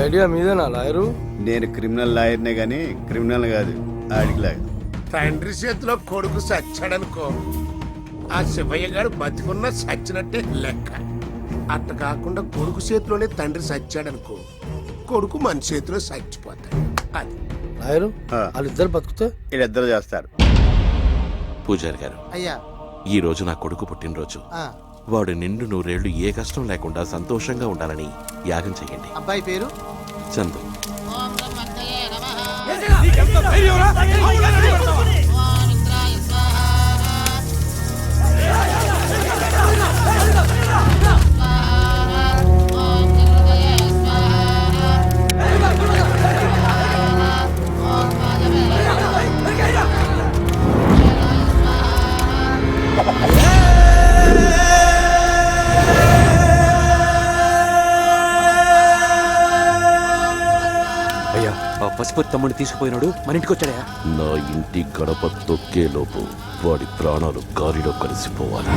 Idea మీదేనా lawyer? నేను criminal లాయర్నే గాని క్రిమినల్ కాదు, ఆడికి లాగా. తండ్రి చేతిలో కొడుకు సచ్చాడనుకో, ఆ శివయ్య గారు బతికున్న సచ్చినట్టే లెక్క. అట్ట కాకుండా కొడుకు చేతిలోనే తండ్రి సచ్చాడనుకో, కొడుకు మన చేతిలో చచ్చిపోతాడు. అది లాయరు వాళ్ళిద్దరు బతుకుతే వీళ్ళిద్దరు చేస్తారు. పూజారి గారు, అయ్యా, ఈ రోజు నా కొడుకు పుట్టినరోజు. వాడు నిండు నూరేళ్లు ఏ కష్టం లేకుండా సంతోషంగా ఉండాలని యాగం చెయ్యండి. అబ్బాయి పేరు చందు. పశుపతి తమ్ముడిని తీసుకుపోయినాడు, మన ఇంటికి వచ్చాడా? నా ఇంటి గడప తొక్కే లోపు వాడి ప్రాణాలు గాలిలో కలిసిపోవాలి.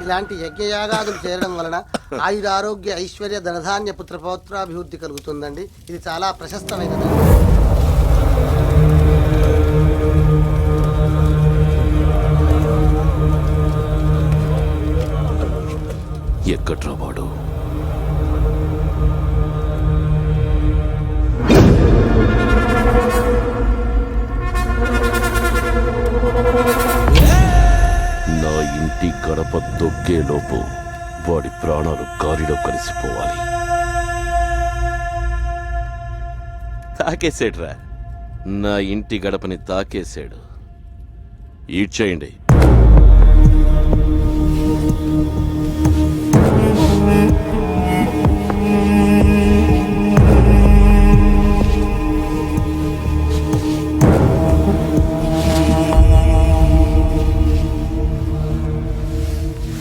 ఇలాంటి యజ్ఞయాగాదులు చేరడం వలన ఆయుర ఆరోగ్య ఐశ్వర్య ధనధాన్య పుత్ర పౌత్రాభివృద్ధి కలుగుతుందండి. ఇది చాలా ప్రశస్తమైనది. ఎక్కడ్రా వాడు? నా ఇంటి గడప తొక్కే లోపు వాడి ప్రాణాలు గాలిలో కలిసిపోవాలి. తాకేసాడురా, నా ఇంటి గడపని తాకేశాడు. ఈడ్చేయండి.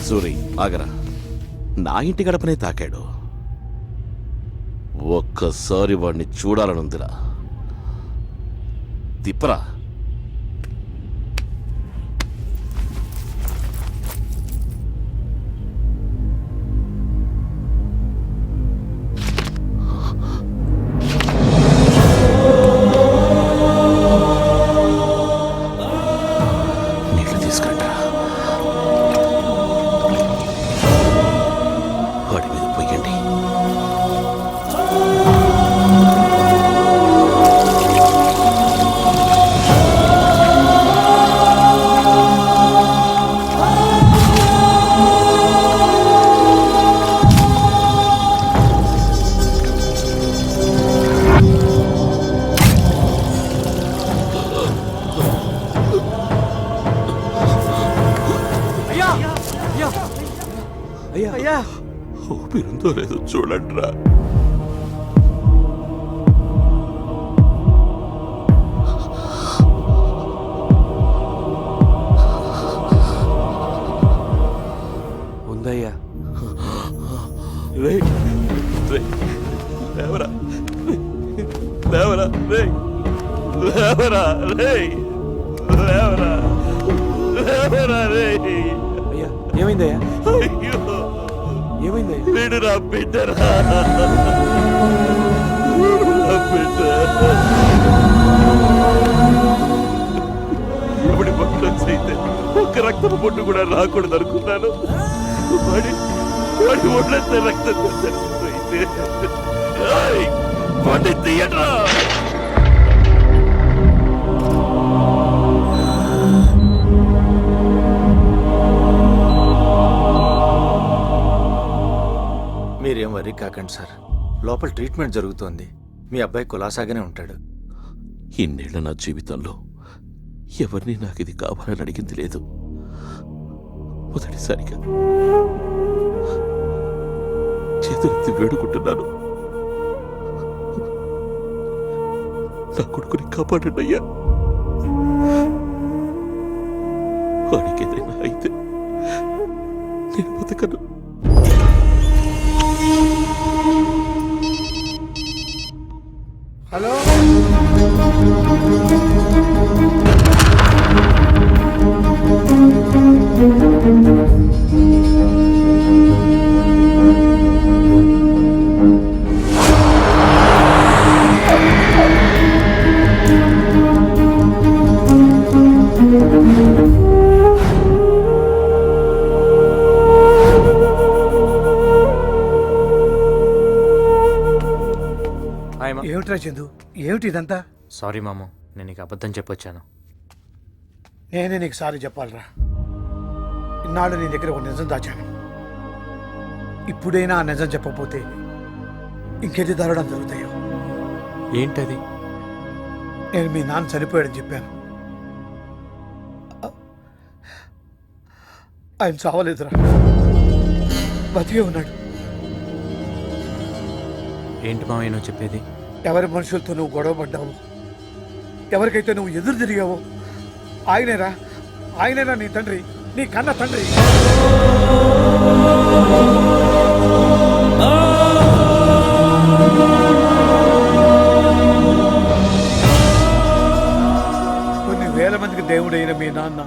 సూరి, ఆగరా. నా ఇంటి గడపనే తాకాడు. ఒక్కసారి వాడిని చూడాలనుందిరా. తిప్పరా. నీళ్ళు తీసుకుంటా. వాడి మీద పోయండి. అయ్యా అయ్యా ఊపిరుందో లేదో చూడండి రా. ఉందయ్యా. రేయ్, రేయ్, లేవరా, లేవరా, రేయ్, లేవరా, రేయ్, లేవరా, లేవరా, రేయ్. అయ్యా ఏమైందయ్యా? అయ్యో, ఏమైందయ్యా? వీడు నా బిడ్డరా, నా బిడ్డ. ఇప్పుడు పట్ల అయితే ఒక్క రక్తపు పొట్టు కూడా రాకూడదు అనుకున్నాను. వాడి ఒళ్ళంతా రక్తంతో చనిపోయింది. ఏయ్, వాడిని తీయడ్రా. మీరేం వరీ కాకండి సార్, లోపల ట్రీట్మెంట్ జరుగుతోంది. మీ అబ్బాయి కులాసాగానే ఉంటాడు. ఇన్నేళ్ల నా జీవితంలో ఎవరిని నాకు ఇది కావాలని అడిగింది లేదు. మొదటిసారిగా చేతులెత్తి వేడుకుంటున్నాను. నా కొడుకుని కాపాడండి అయ్యా. వాడికి ఏదైనా అయితే నేను బతకను. హలో ఏమిట్రా చందు, ఏమిటి ఇదంతా? సారీ మామ, నేను నీకు అబద్ధం చెప్పొచ్చాను. నేనే నీకు సారీ చెప్పాలరా. ఇన్నాళ్ళు నీ దగ్గర ఒక నిజం దాచాను. ఇప్పుడైనా ఆ నిజం చెప్పకపోతే ఇంకెన్ని దారుణం జరుగుతాయో. ఏంటది? నేను మీ నాన్న చనిపోయాడని చెప్పాను. ఆయన చావలేదురా, బతికే ఉన్నాడు. ఏంటి మామయ్య నువ్వు చెప్పేది? ఎవరి మనుషులతో నువ్వు గొడవ పడ్డావు, ఎవరికైతే నువ్వు ఎదురు తిరిగావో ఆయనేరా నీ తండ్రి, నీ కన్న తండ్రి. కొన్ని వేల మందికి దేవుడైన మీ నాన్న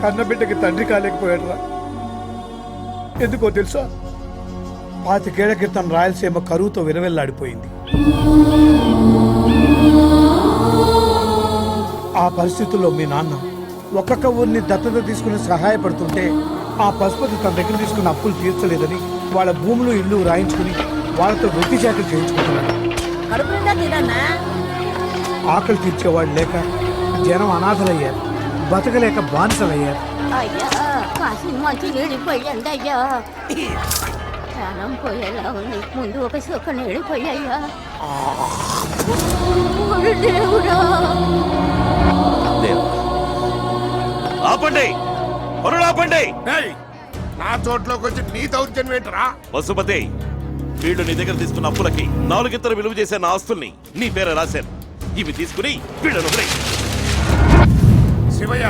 కన్నబిడ్డకి తండ్రి కాలేకపోయాడురా. ఎందుకో తెలుసా? 25 ఏళ్ల క్రితం రాయలసీమ కరువుతో విలవెల్లాడిపోయింది. ఆ పరిస్థితుల్లో మీ నాన్న ఒక్కొక్క ఊరిని దత్తత తీసుకుని సహాయపడుతుంటే ఆ పశుపతి తన దగ్గర తీసుకున్న అప్పులు తీర్చలేదని వాళ్ళ భూములు ఇల్లు రాయించుకుని వాళ్ళతో వెట్టి చాకరీ చేయించుకుంటున్నాడు. ఆకలి తీర్చేవాడు లేక జనం అనాథలయ్యారు, బతకలేక బానిసలయ్యారు. అయ్యా కాసి మంచి నీడిపోయండి అయ్యా. ప్రాణం పోయేలా ఉంది, ముందు ఒక సుఖ నీడిపోయ్యా. దేవుడా, ఆపండి, పరులు ఆపండి. ఏయ్, నా తోటలోకి వచ్చి నీ దౌర్జన్యం ఏంటరా? పశుపతి, వీళ్ళు నీ దగ్గర తీసుకున్న అప్పులకి 4 విలువ చేసే నా ఆస్తుల్ని నీ పేర రాశాను. ఇవి తీసుకుని వీళ్ళను వదిలేయ్. శివయ్య,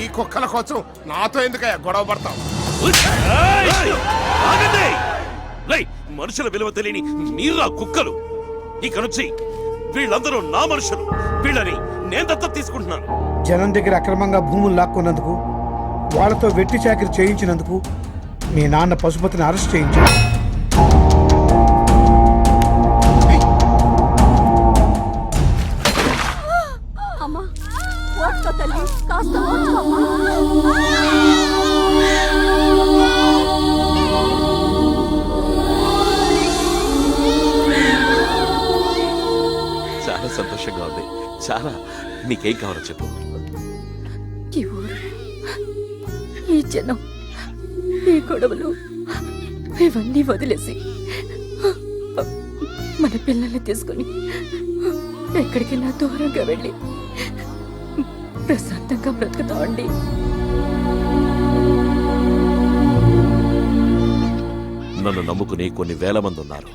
ఈ కుక్కల కోసం నాతో ఎందుకయ్యా గొడవ పడతావు? ఆగండి! రేయ్, మనుషుల విలువ తెలియని మీరా కుక్కలు. ఇక నుంచి వీళ్ళందరూ నా మనుషులు. వీళ్ళని నేను దత్తత తీసుకుంటున్నాను. జనం దగ్గర అక్రమంగా భూములు లాక్కున్నందుకు, వాళ్ళతో వెట్టి చాకరీ చేయించినందుకు మీ నాన్న పశుపతిని అరెస్ట్ చేయించాడు. అమ్మా ఓట్కో తల్లి, కాస్త ఓర్చుకోమ్మా. చాలా సంతోషంగా ఉంది. చాలా. నీకేం కావాలో చెప్పు. ఈ ఊరు, ఈ జనం, ఈ గొడవలు ఇవన్నీ వదిలేసి మన పిల్లల్ని తీసుకుని ఎక్కడికైనా దూరంగా వెళ్ళి ప్రశాంతంగా బ్రతుకుతామండి. నన్ను నమ్ముకుని కొన్ని వేల మంది ఉన్నారు.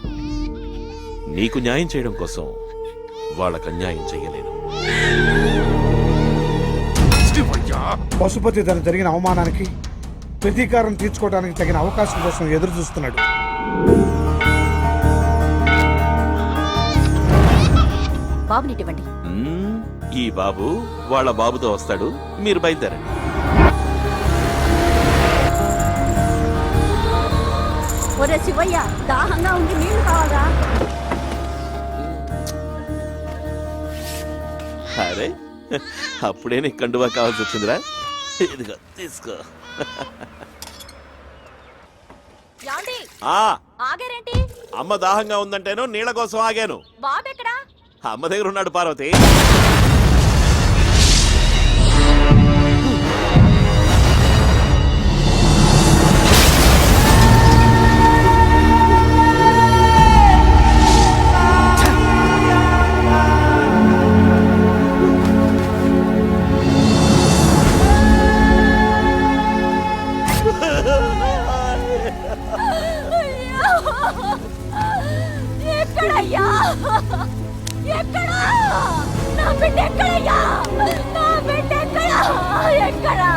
నీకు న్యాయం చేయడం కోసం వాళ్ళకు అన్యాయం చెయ్యలేను. పశుపతి తను జరిగిన అవమానానికి ప్రతీకారం తీర్చుకోవడానికి తగిన అవకాశం కోసం ఎదురు చూస్తున్నాడు. బాబునివ్వండి. ఈ బాబు వాళ్ళ బాబుతో వస్తాడు. మీరు బయలుదేరండి. ఒరే శివయ్య, దాహంగా ఉంది, నీళ్లు కావాలా? అరే, అప్పుడే నీకు కండువా కావాల్సి వచ్చిందిరా. ఇదిగో తీసుకో. ఆ, ఆగారేంటి? అమ్మ దాహంగా ఉందంటేనో నీళ్ళ కోసం ఆగాను. బాబు ఎక్కడా? అమ్మ దగ్గర ఉన్నాడు పార్వతి. ఎక్కడయ్యా? ఎక్కడా? నా బిడ్డ ఎక్కడయ్యా? నా బిడ్డ ఎక్కడా? ఎక్కడా?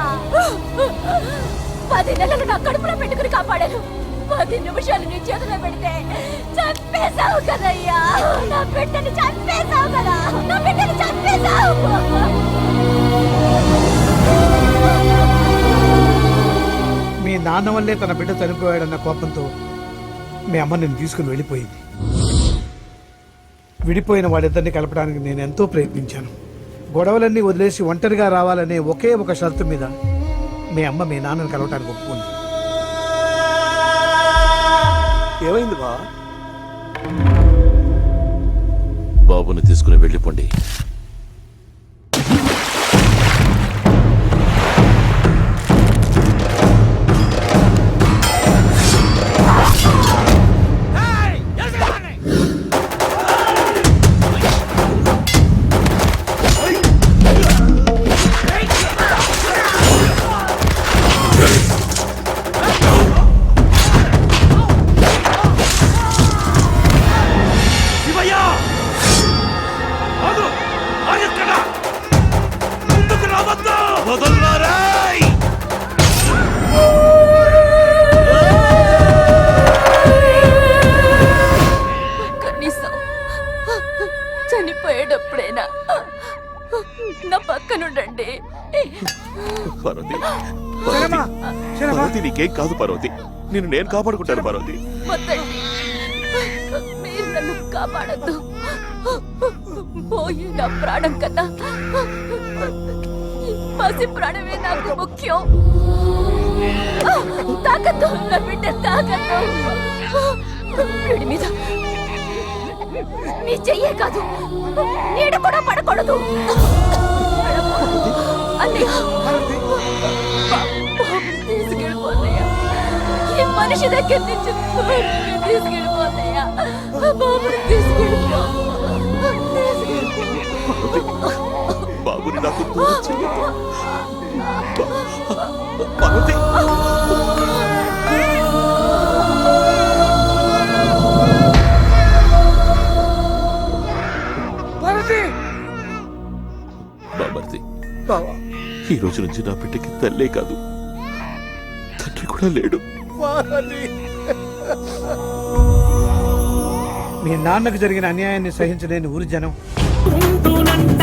10 నెలలు నా కడుపులో పెట్టుకుని కాపాడాను. 10 నిమిషాలు నీ చేతిలో పెడితే చంపేశావు కదయ్యా. నా బిడ్డని చంపేశావు కదా. నా బిడ్డని చంపేశావు. మీ నాన్న వల్లే తన బిడ్డ చనిపోయాడన్న కోపంతో మీ అమ్మ నేను తీసుకుని వెళ్ళిపోయింది. విడిపోయిన వాళ్ళిద్దరిని కలపడానికి నేను ఎంతో ప్రయత్నించాను. గొడవలన్నీ వదిలేసి ఒంటరిగా రావాలనే ఒకే ఒక షరతు మీద మీ అమ్మ మీ నాన్నని కలవటానికి ఒప్పుకుంది. ఏమైంది బా? బాబుని తీసుకుని వెళ్ళిపోండి. కనీసం చనిపోయేటప్పుడైనా నా పక్కనుండండి. పార్వతి, పార్వతి, నీకేం కాదు పార్వతి. నేను కాపాడుకుంటాను పార్వతి. వద్దండి, మీరు నన్ను కాపాడద్దు. పోయి నా ప్రాణం కన్నా పసి ప్రాణమే నాకు ముఖ్యం. తాకద్దు, నా బిడ్డ తాకద్దు. వీడి మీద నీ చెయ్యే కాదు, నీడ కూడా పడకూడదు. అన్నయ్య, తీసుకెళ్ళిపోతాయా? ఈ మనిషి దగ్గర నుంచి తీసుకెళ్ళిపోతాయా? బాబుని తీసుకెళ్ళిపో. బాబుని నాకు దూరం చెయ్యొద్దు. పార్వతి, బాబర్తి, ఈ రోజు నుంచి నా బిడ్డకి తల్లే కాదు, తండ్రి కూడా లేడు. మీ నాన్నకు జరిగిన అన్యాయాన్ని సహించలేని ఊరి జనం ఉంటునంట